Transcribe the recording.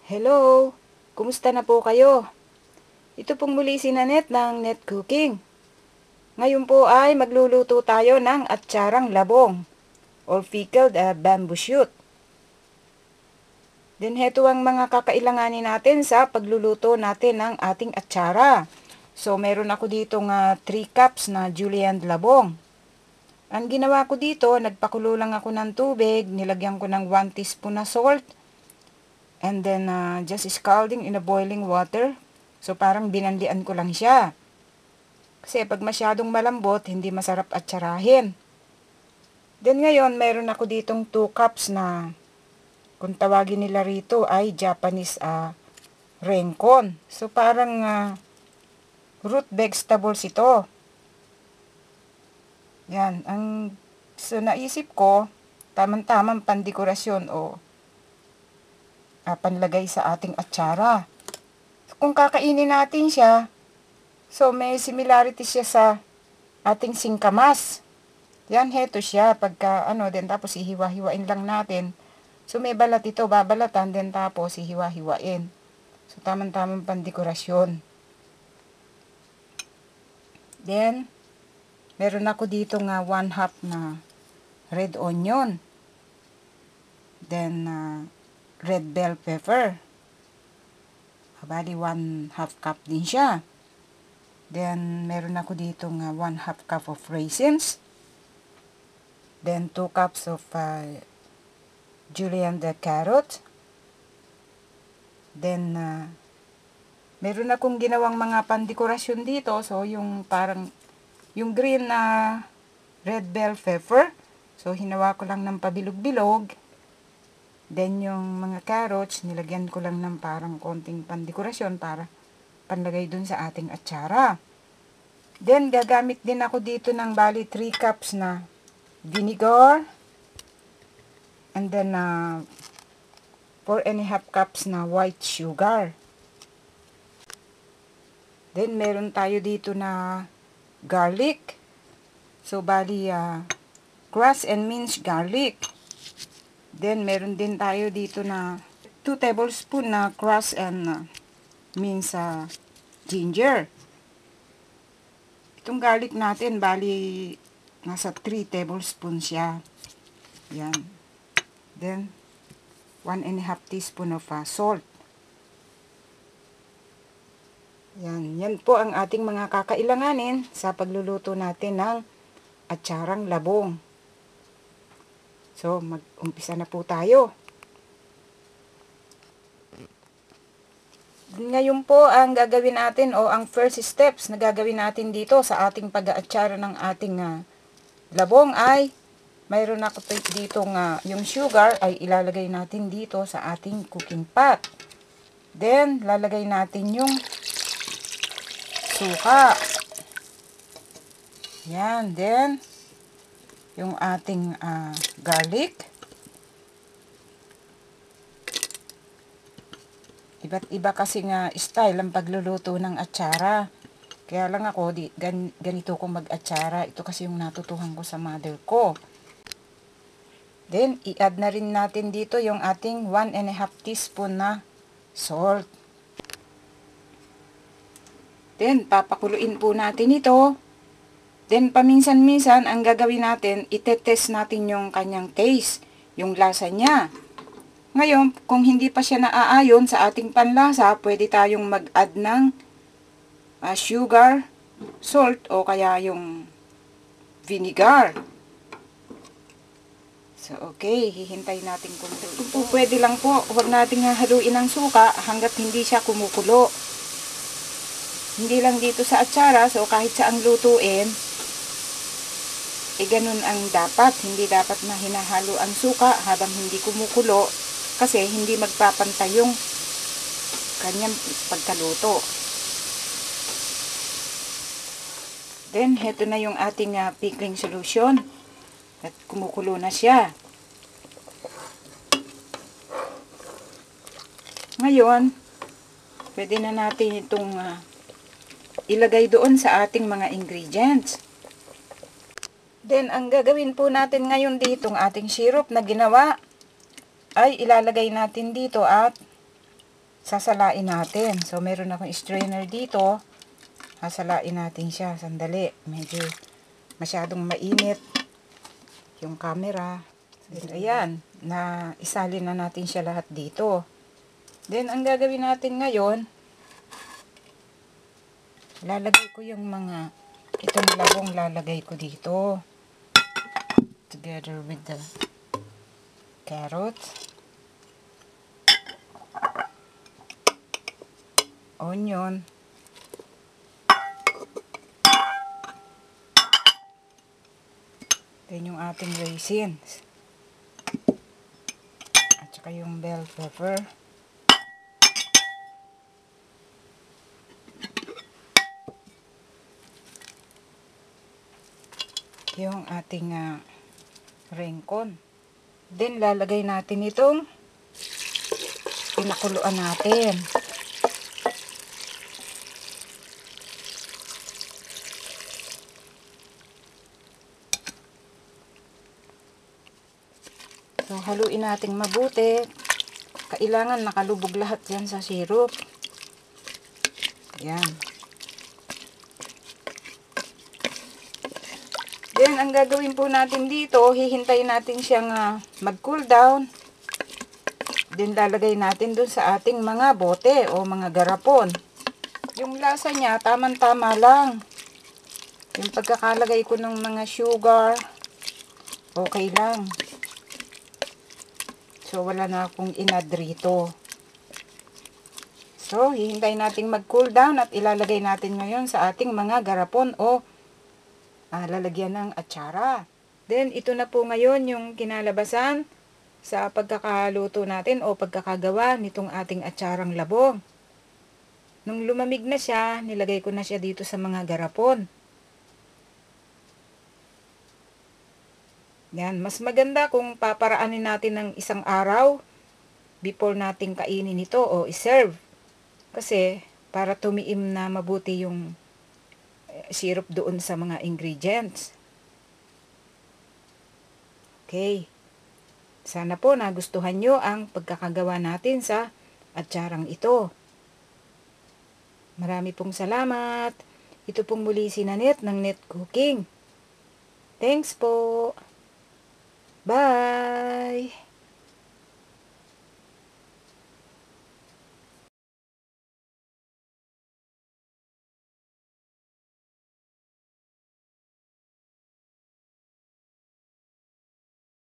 Hello! Kumusta na po kayo? Ito pong muli si Nanette ng Net Cooking. Ngayon po ay magluluto tayo ng atsarang labong or pickled bamboo shoot. Then heto ang mga kakailanganin natin sa pagluluto natin ng ating atsara. So meron ako ditong 3 cups na julienne labong. Ang ginawa ko dito, nagpakulo lang ako ng tubig, nilagyan ko ng 1 teaspoon na salt. And then, just scalding in a boiling water. So, parang binandian ko lang siya. Kasi pag masyadong malambot, hindi masarap atsarahin. Then, ngayon, meron ako ditong 2 cups na, kung tawagin nila rito, ay Japanese renkon. So, parang root vegetables ito. Yan. So, naisip ko, tamang-tamang pandekorasyon o panlagay sa ating atsara. Kung kakainin natin siya, so may similarity siya sa ating singkamas. Yan, heto siya. Pagka, then tapos ihiwa-hiwain lang natin. So may balat ito, babalatan, then tapos ihiwa-hiwain. So tamang-tamang pandekorasyon. Then, meron ako dito nga 1/2 na red onion. Then, red bell pepper. Bali 1/2 cup din siya. Then meron ako dito nga 1/2 cup of raisins. Then 2 cups of julienne carrot. Then meron akong ginawang mga pandekorasyon dito. So yung parang yung green na red bell pepper. So hinawa ko lang ng pabilog-bilog. Then, yung mga carrots, nilagyan ko lang ng parang konting pandekorasyon para panlagay dun sa ating atsara. Then, gagamit din ako dito ng bali 3 cups na vinegar. And then, 4.5 cups na white sugar. Then, meron tayo dito na garlic. So, bali, crushed and minced garlic. Then, meron din tayo dito na 2 tablespoon na crushed and minced ginger. Itong garlic natin, bali, nasa 3 tablespoon siya. Yan. Then, 1.5 teaspoon of salt. Yan. Yan po ang ating mga kakailanganin sa pagluluto natin ng atsarang labong. So, mag-umpisa na po tayo. Ngayon po, ang gagawin natin o ang first steps na gagawin natin dito sa ating pag-aatsara ng ating labong ay mayroon ako dito yung sugar ay ilalagay natin dito sa ating cooking pot. Then, lalagay natin yung suka. Yan. Then, yung ating garlic. Iba't iba kasi nga style ang pagluluto ng atsara. Kaya lang ako, ganito ko mag-atsara. Ito kasi yung natutuhan ko sa mother ko. Then, i-add na rin natin dito yung ating 1.5 teaspoon na salt. Then, papakuluin po natin ito. Then, paminsan-minsan, ang gagawin natin, itetest natin yung kanyang taste, yung lasa niya. Ngayon, kung hindi pa siya naaayon sa ating panlasa, pwede tayong mag-add ng sugar, salt, o kaya yung vinegar. So, okay, hihintay natin kung pwede lang po, huwag natin haluin ng suka hanggat hindi siya kumukulo. Hindi lang dito sa atsara, so kahit saang lutuin, ganun ang dapat. Hindi dapat na hinahalo ang suka habang hindi kumukulo kasi hindi magpapantay yung kanyang pagkaluto. Then, heto na yung ating pickling solution. At kumukulo na siya. Ngayon, pwede na natin itong ilagay doon sa ating mga ingredients. Then, ang gagawin po natin ngayon dito, ang ating syrup na ginawa, ay ilalagay natin dito at sasalain natin. So, meron akong strainer dito. Sasalain natin siya. Sandali. Medyo masyadong mainit yung camera. Then, ayan. Na isalin na natin siya lahat dito. Then, ang gagawin natin ngayon, lalagay ko yung mga itong labong lalagay ko dito. Together with the carrots. Onion. Then yung ating raisins. At saka yung bell pepper. Yung ating rengkon. Then lalagay natin itong pinakuluan natin. So, haluin natin mabuti. Kailangan nakalubog lahat yan sa syrup. Yan. Then, ang gagawin po natin dito, hihintayin natin siyang mag-cool down. Then, lalagay natin dun sa ating mga bote o mga garapon. Yung lasa niya, tamang-tama lang. Yung pagkakalagay ko ng mga sugar, okay lang. So, wala na akong inad rito. So, hihintayin natin mag-cool down at ilalagay natin ngayon sa ating mga garapon o lalagyan ng atsara. Then, ito na po ngayon yung kinalabasan sa pagkakaluto natin o pagkakagawa nitong ating atsarang labong. Nung lumamig na siya, nilagay ko na siya dito sa mga garapon. Yan, mas maganda kung paparaanin natin ng isang araw before natin kainin ito o iserve. Kasi para tumiim na mabuti yung syrup doon sa mga ingredients. Okay. Sana po nagustuhan nyo ang pagkakagawa natin sa atsarang ito. Marami pong salamat. Ito pong muli si Nanette ng Net Cooking. Thanks po. Bye!